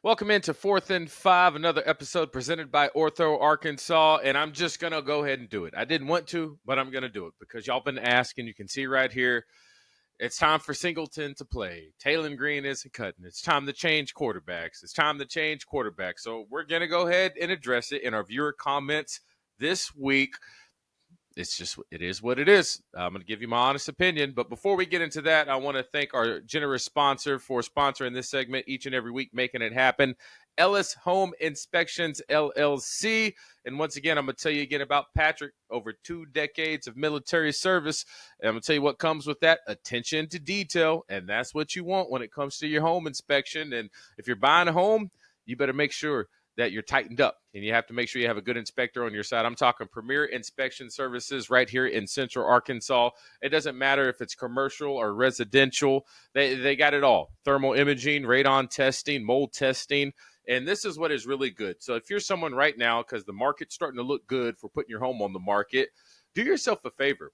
Welcome into 4th and 5, another episode presented by Ortho Arkansas, and I'm just going to go ahead and do it. I didn't want to, but I'm going to do it because y'all been asking. You can see right here, it's time for Singleton to play. Taylan Green isn't cutting. It's time to change quarterbacks. It's time to change quarterbacks. So we're going to go ahead and address it in our viewer comments this week. It is what it is. I'm going to give you my honest opinion. But before we get into that, I want to thank our generous sponsor for sponsoring this segment each and every week, making it happen. Ellis Home Inspections, LLC. And once again, I'm going to tell you again about Patrick, over 2 decades of military service. And I'm going to tell you what comes with that, attention to detail. And that's what you want when it comes to your home inspection. And if you're buying a home, you better make sure that you're tightened up, and you have to make sure you have a good inspector on your side. I'm talking Premier Inspection Services right here in Central Arkansas. It doesn't matter if it's commercial or residential. They got it all. Thermal imaging, radon testing, mold testing, and this is what is really good. So if you're someone right now, because the market's starting to look good for putting your home on the market, do yourself a favor.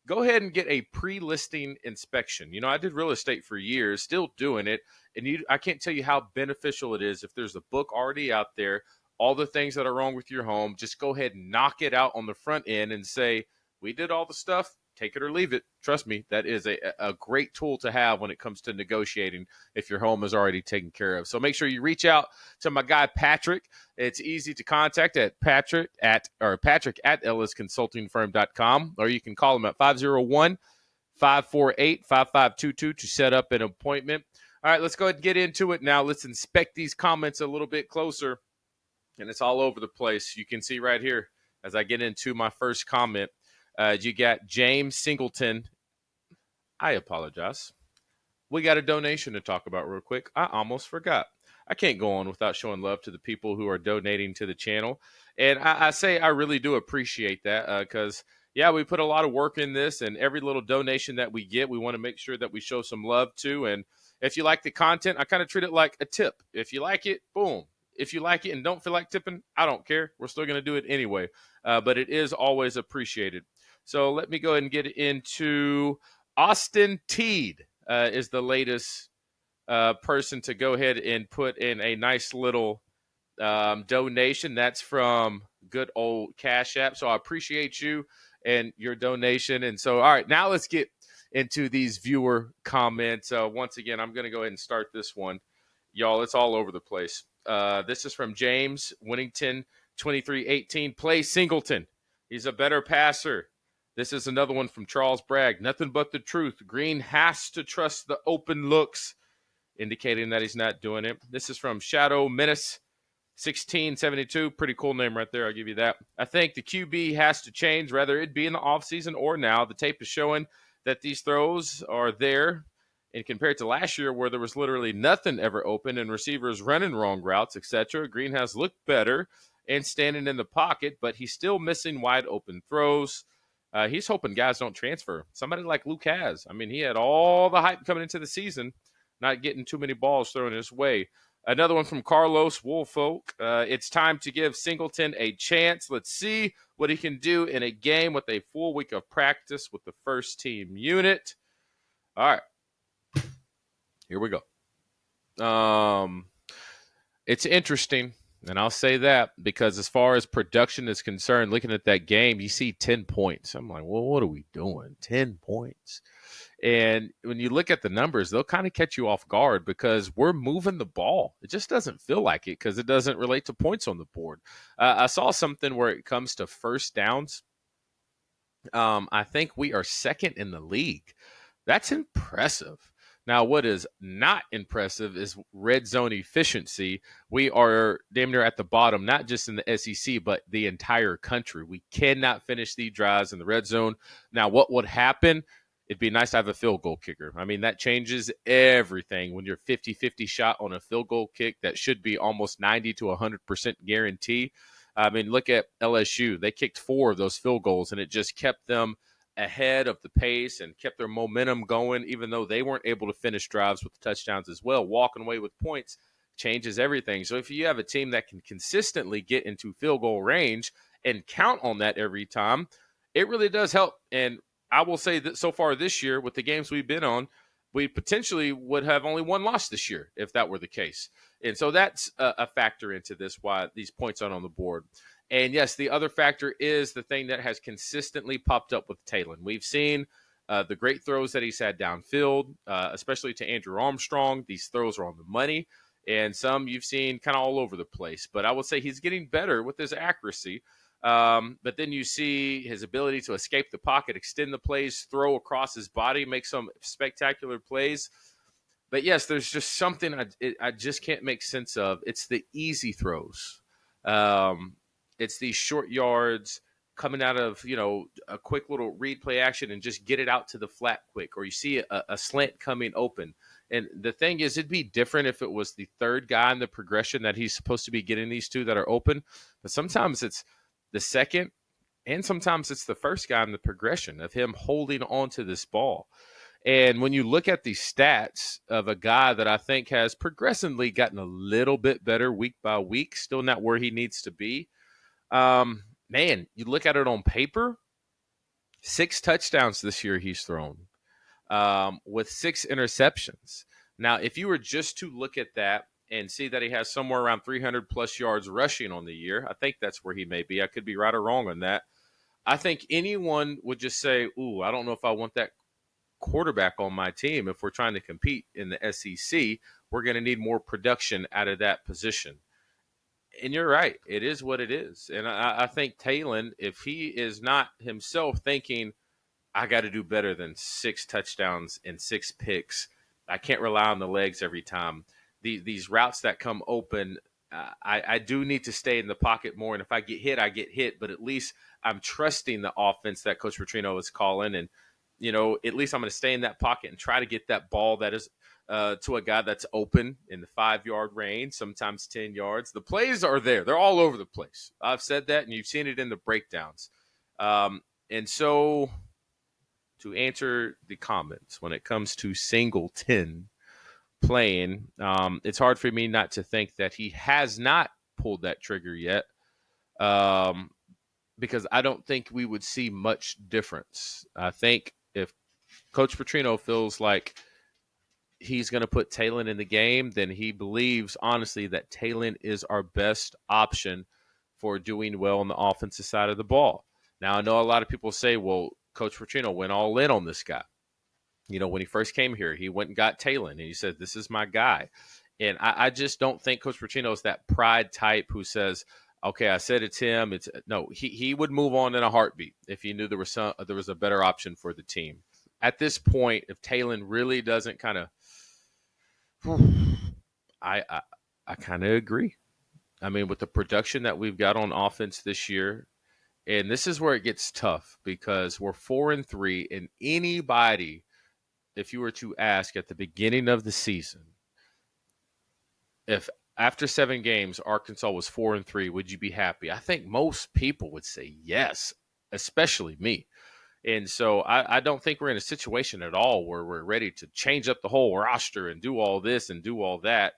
Go ahead and get a pre-listing inspection. You know, I did real estate for years, still doing it. And I can't tell you how beneficial it is if there's a book already out there, all the things that are wrong with your home, just go ahead and knock it out on the front end and say, we did all the stuff, take it or leave it. Trust me, that is a great tool to have when it comes to negotiating if your home is already taken care of. So make sure you reach out to my guy, Patrick. It's easy to contact at Patrick at ellisconsultingfirm.com, or you can call him at 501-548-5522 to set up an appointment. All right, let's go ahead and get into it now. Let's inspect these comments a little bit closer. And it's all over the place. You can see right here as I get into my first comment. You got James Singleton. I apologize. We got a donation to talk about real quick. I almost forgot. I can't go on without showing love to the people who are donating to the channel. And I say I really do appreciate that because, yeah, we put a lot of work in this. And every little donation that we get, we want to make sure that we show some love to. And if you like the content, I kind of treat it like a tip. If you like it, boom. If you like it and don't feel like tipping, I don't care. We're still going to do it anyway. But it is always appreciated. So let me go ahead and get into Austin Teed is the latest person to go ahead and put in a nice little donation. That's from good old Cash App. So I appreciate you and your donation. And so, all right, now let's get into these viewer comments. Once again, I'm going to go ahead and start this one. Y'all, it's all over the place. This is from James Winnington, 2318. Play Singleton. He's a better passer. This is another one from Charles Bragg. Nothing but the truth. Green has to trust the open looks, indicating that he's not doing it. This is from Shadow Menace, 1672. Pretty cool name right there. I'll give you that. I think the QB has to change, whether it be in the offseason or now. The tape is showing that these throws are there. And compared to last year where there was literally nothing ever open and receivers running wrong routes, etc., Green has looked better and standing in the pocket, but he's still missing wide open throws. He's hoping guys don't transfer. Somebody like Luke has. I mean, he had all the hype coming into the season, not getting too many balls thrown his way. Another one from Carlos Woolfolk. It's time to give Singleton a chance. Let's see what he can do in a game with a full week of practice with the first team unit. All right. Here we go. It's interesting, and I'll say that because as far as production is concerned, looking at that game, you see 10 points. I'm like, well, what are we doing? 10 points. And when you look at the numbers, they'll kind of catch you off guard because we're moving the ball. It just doesn't feel like it because it doesn't relate to points on the board. I saw something where it comes to first downs. I think we are second in the league. That's impressive. Now, what is not impressive is red zone efficiency. We are damn near at the bottom, not just in the SEC, but the entire country. We cannot finish these drives in the red zone. Now, what would happen? It'd be nice to have a field goal kicker. I mean, that changes everything when you're 50-50 shot on a field goal kick that should be almost 90 to 100% guarantee. I mean, look at LSU. They kicked 4 of those field goals, and it just kept them ahead of the pace and kept their momentum going, even though they weren't able to finish drives with touchdowns as well. Walking away with points changes everything. So if you have a team that can consistently get into field goal range and count on that every time, it really does help. And I will say that so far this year, with the games we've been on, we potentially would have only one loss this year if that were the case. And so that's a factor into this, why these points aren't on the board. And yes, the other factor is the thing that has consistently popped up with Taylan. We've seen the great throws that he's had downfield, especially to Andrew Armstrong. These throws are on the money, and some you've seen kind of all over the place. But I would say he's getting better with his accuracy. But then you see his ability to escape the pocket, extend the plays, throw across his body, make some spectacular plays. But yes, there's just something I just can't make sense of. It's the easy throws. It's these short yards coming out of, a quick little read play action and just get it out to the flat quick, or you see a slant coming open. And the thing is, it'd be different if it was the third guy in the progression that he's supposed to be getting these two that are open. But sometimes it's the second, and sometimes it's the first guy in the progression of him holding on to this ball. And when you look at the stats of a guy that I think has progressively gotten a little bit better week by week, still not where he needs to be. Man, you look at it on paper, 6 touchdowns this year he's thrown, with 6 interceptions. Now, if you were just to look at that and see that he has somewhere around 300 plus yards rushing on the year, I think that's where he may be. I could be right or wrong on that. I think anyone would just say, ooh, I don't know if I want that quarterback on my team. If we're trying to compete in the SEC, we're going to need more production out of that position. And you're right. It is what it is. And I think Taylan, if he is not himself thinking, I got to do better than 6 touchdowns and 6 picks, I can't rely on the legs every time. These routes that come open, I do need to stay in the pocket more. And if I get hit, I get hit. But at least I'm trusting the offense that Coach Petrino is calling. And, at least I'm going to stay in that pocket and try to get that ball that is to a guy that's open in the 5-yard range, sometimes 10 yards. The plays are there. They're all over the place. I've said that, and you've seen it in the breakdowns. And so to answer the comments, when it comes to Singleton playing, it's hard for me not to think that he has not pulled that trigger yet, because I don't think we would see much difference. I think if Coach Petrino feels like he's going to put Taylan in the game, then he believes, honestly, that Taylan is our best option for doing well on the offensive side of the ball. Now, I know a lot of people say, well, Coach Petrino went all in on this guy. When he first came here, he went and got Taylan, and he said, this is my guy. And I just don't think Coach Petrino is that pride type who says, okay, I said it's him. No, he would move on in a heartbeat if he knew there was a better option for the team. At this point, if Taylan really doesn't kind of, I kind of agree. I mean, with the production that we've got on offense this year, and this is where it gets tough because we're 4-3, and anybody, if you were to ask at the beginning of the season, if after 7 games Arkansas was 4-3, would you be happy? I think most people would say yes, especially me. And so I don't think we're in a situation at all where we're ready to change up the whole roster and do all this and do all that.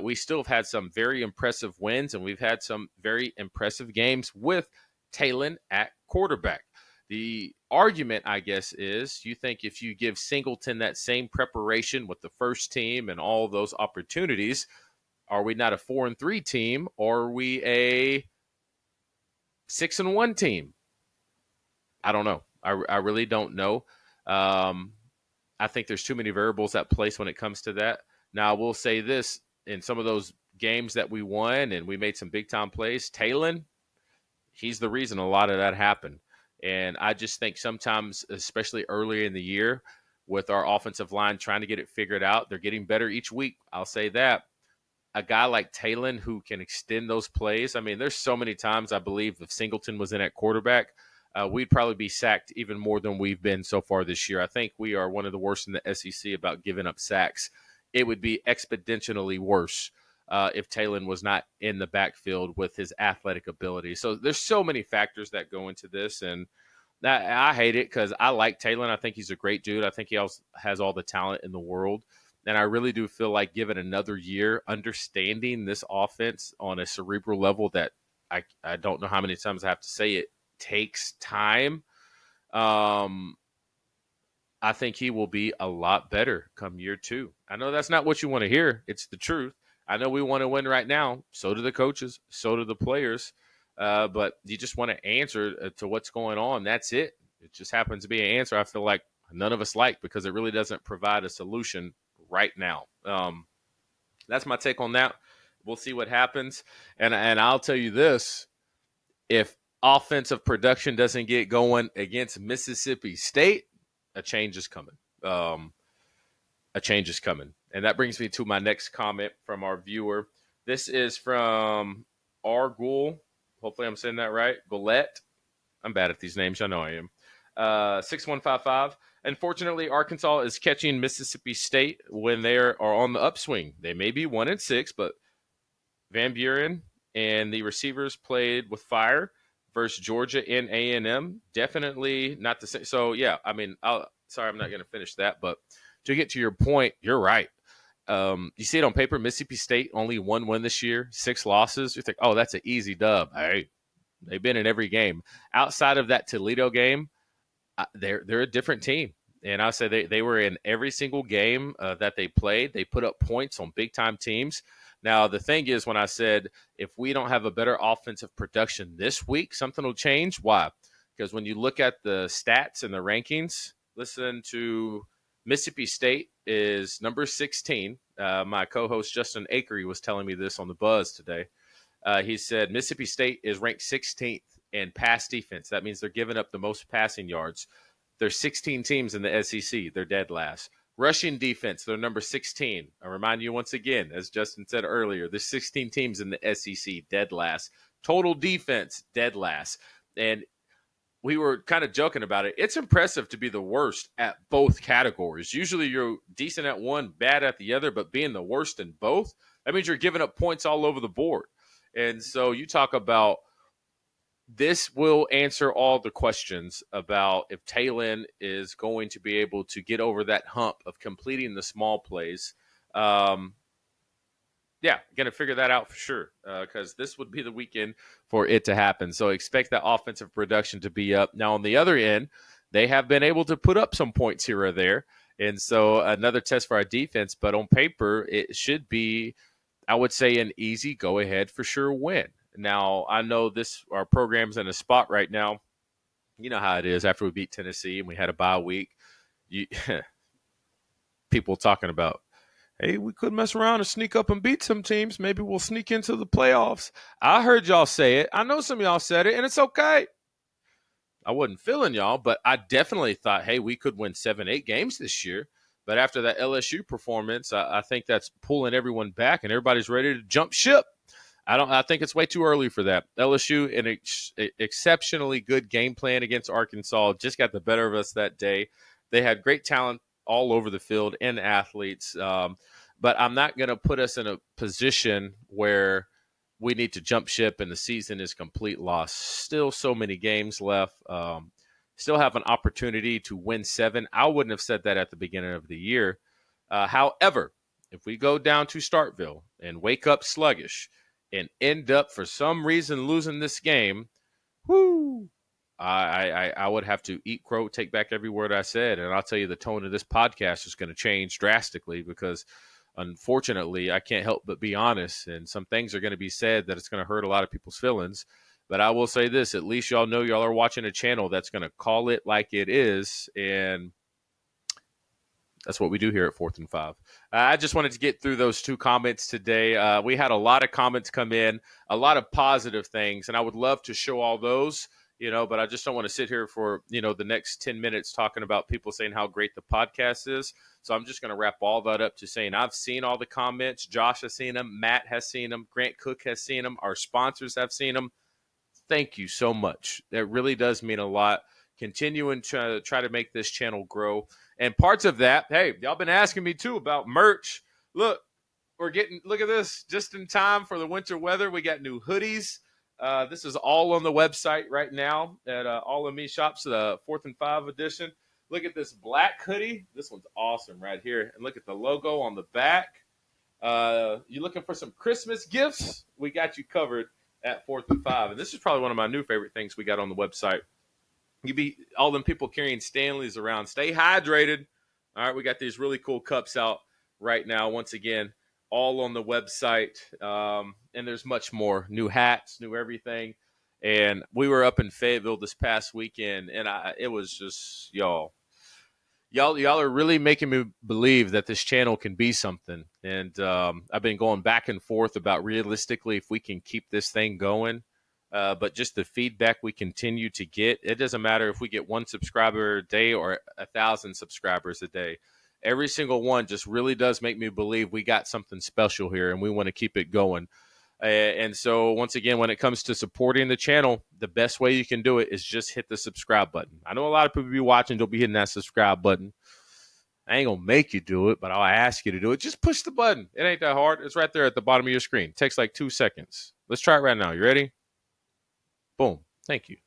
We still have had some very impressive wins, and we've had some very impressive games with Taylan at quarterback. The argument, I guess, is you think if you give Singleton that same preparation with the first team and all those opportunities, are we not a 4-3 team, or are we a 6-1 team? I don't know. I really don't know. I think there's too many variables at place when it comes to that. Now, I will say this. In some of those games that we won and we made some big-time plays, Taylan, he's the reason a lot of that happened. And I just think sometimes, especially early in the year, with our offensive line trying to get it figured out, they're getting better each week. I'll say that. A guy like Taylan who can extend those plays. I mean, there's so many times I believe if Singleton was in at quarterback, we'd probably be sacked even more than we've been so far this year. I think we are one of the worst in the SEC about giving up sacks. It would be exponentially worse if Taylan was not in the backfield with his athletic ability. So there's so many factors that go into this, and I hate it because I like Taylan. I think he's a great dude. I think he also has all the talent in the world. And I really do feel like given another year, understanding this offense on a cerebral level that I don't know how many times I have to say it takes time. I think he will be a lot better come year 2. I know that's not what you want to hear. It's the truth. I know we want to win right now. So do the coaches. So do the players. But you just want to answer to what's going on. That's it. It just happens to be an answer I feel like none of us like because it really doesn't provide a solution right now. That's my take on that. We'll see what happens. And I'll tell you this. If offensive production doesn't get going against Mississippi State, a change is coming. A change is coming. And that brings me to my next comment from our viewer. This is from Argul. Hopefully I'm saying that right. Goulet. I'm bad at these names. I know I am. 6155. Unfortunately, Arkansas is catching Mississippi State when they are on the upswing. They may be 1-6, but Van Buren and the receivers played with fire versus Georgia and A&M. Definitely not the same. So, yeah, I mean, sorry, I'm not going to finish that. But to get to your point, you're right. You see it on paper, Mississippi State only 1 win this year, 6 losses. You think, oh, that's an easy dub. Hey, they've been in every game. Outside of that Toledo game, they're a different team. And I say they were in every single game that they played. They put up points on big-time teams. Now, the thing is, when I said if we don't have a better offensive production this week, something will change. Why? Because when you look at the stats and the rankings, listen to Mississippi State is number 16. My co-host Justin Akery was telling me this on the Buzz today. He said Mississippi State is ranked 16th in pass defense. That means they're giving up the most passing yards. There's 16 teams in the SEC. They're dead last. Rushing defense, they're number 16. I remind you once again, as Justin said earlier, there's 16 teams in the SEC, dead last. Total defense, dead last. And we were kind of joking about it. It's impressive to be the worst at both categories. Usually you're decent at one, bad at the other, but being the worst in both, that means you're giving up points all over the board. And so you talk about this will answer all the questions about if Taylan is going to be able to get over that hump of completing the small plays. Going to figure that out for sure because this would be the weekend for it to happen. So expect that offensive production to be up. Now, on the other end, they have been able to put up some points here or there. And so another test for our defense. But on paper, it should be, I would say, an easy go-ahead for sure win. Now, I know our program's in a spot right now. You know how it is after we beat Tennessee and we had a bye week. People talking about, hey, we could mess around and sneak up and beat some teams. Maybe we'll sneak into the playoffs. I heard y'all say it. I know some of y'all said it, and it's okay. I wasn't feeling y'all, but I definitely thought, hey, we could win 7-8 games this year. But after that LSU performance, I think that's pulling everyone back, and everybody's ready to jump ship. I think it's way too early for that. LSU, an exceptionally good game plan against Arkansas, just got the better of us that day. They had great talent all over the field and athletes. But I'm not going to put us in a position where we need to jump ship and the season is complete loss. Still so many games left. Still have an opportunity to win 7. I wouldn't have said that at the beginning of the year. However, if we go down to Starkville and wake up sluggish and end up for some reason losing this game, I would have to eat crow, take back every word I said. And I'll tell you, the tone of this podcast is going to change drastically because unfortunately I can't help but be honest. And some things are going to be said that it's going to hurt a lot of people's feelings. But I will say this, at least y'all know y'all are watching a channel that's going to call it like it is. And that's what we do here at 4th and 5. I just wanted to get through those 2 comments today. We had a lot of comments come in, a lot of positive things, and I would love to show all those, but I just don't want to sit here for, the next 10 minutes talking about people saying how great the podcast is. So I'm just going to wrap all that up to saying I've seen all the comments. Josh has seen them. Matt has seen them. Grant Cook has seen them. Our sponsors have seen them. Thank you so much. That really does mean a lot. Continuing to try to make this channel grow. And parts of that, hey, y'all been asking me too about merch. Look at this, just in time for the winter weather. We got new hoodies. This is all on the website right now at All of Me Shops, the 4th and 5 edition. Look at this black hoodie. This one's awesome right here. And look at the logo on the back. You looking for some Christmas gifts? We got you covered at 4th and 5. And this is probably one of my new favorite things we got on the website. You be all them people carrying Stanleys around. Stay hydrated. All right, we got these really cool cups out right now. Once again, all on the website. And there's much more. New hats, new everything. And we were up in Fayetteville this past weekend, and it was just, y'all are really making me believe that this channel can be something. And I've been going back and forth about realistically if we can keep this thing going. But just the feedback we continue to get, it doesn't matter if we get 1 subscriber a day or 1,000 subscribers a day. Every single one just really does make me believe we got something special here, and we want to keep it going. And so, once again, when it comes to supporting the channel, the best way you can do it is just hit the subscribe button. I know a lot of people be watching, don't be hitting that subscribe button. I ain't going to make you do it, but I'll ask you to do it. Just push the button. It ain't that hard. It's right there at the bottom of your screen. It takes like 2 seconds. Let's try it right now. You ready? Boom. Thank you.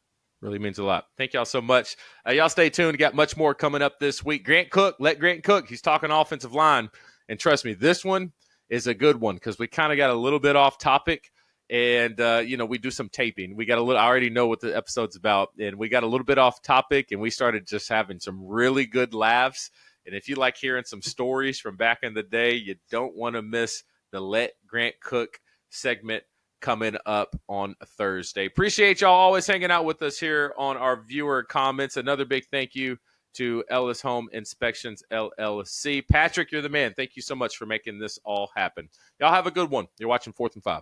Really means a lot. Thank y'all so much. Y'all stay tuned. We got much more coming up this week. Grant Cook, let Grant cook. He's talking offensive line. And trust me, this one is a good one because we kind of got a little bit off topic. And, we do some taping. We got a little, I already know what the episode's about. And we got a little bit off topic, and we started just having some really good laughs. And if you like hearing some stories from back in the day, you don't want to miss the Let Grant Cook segment coming up on Thursday. Appreciate y'all always hanging out with us here on our viewer comments. Another big thank you to Ellis Home Inspections, LLC. Patrick, you're the man. Thank you so much for making this all happen. Y'all have a good one. You're watching 4th and 5.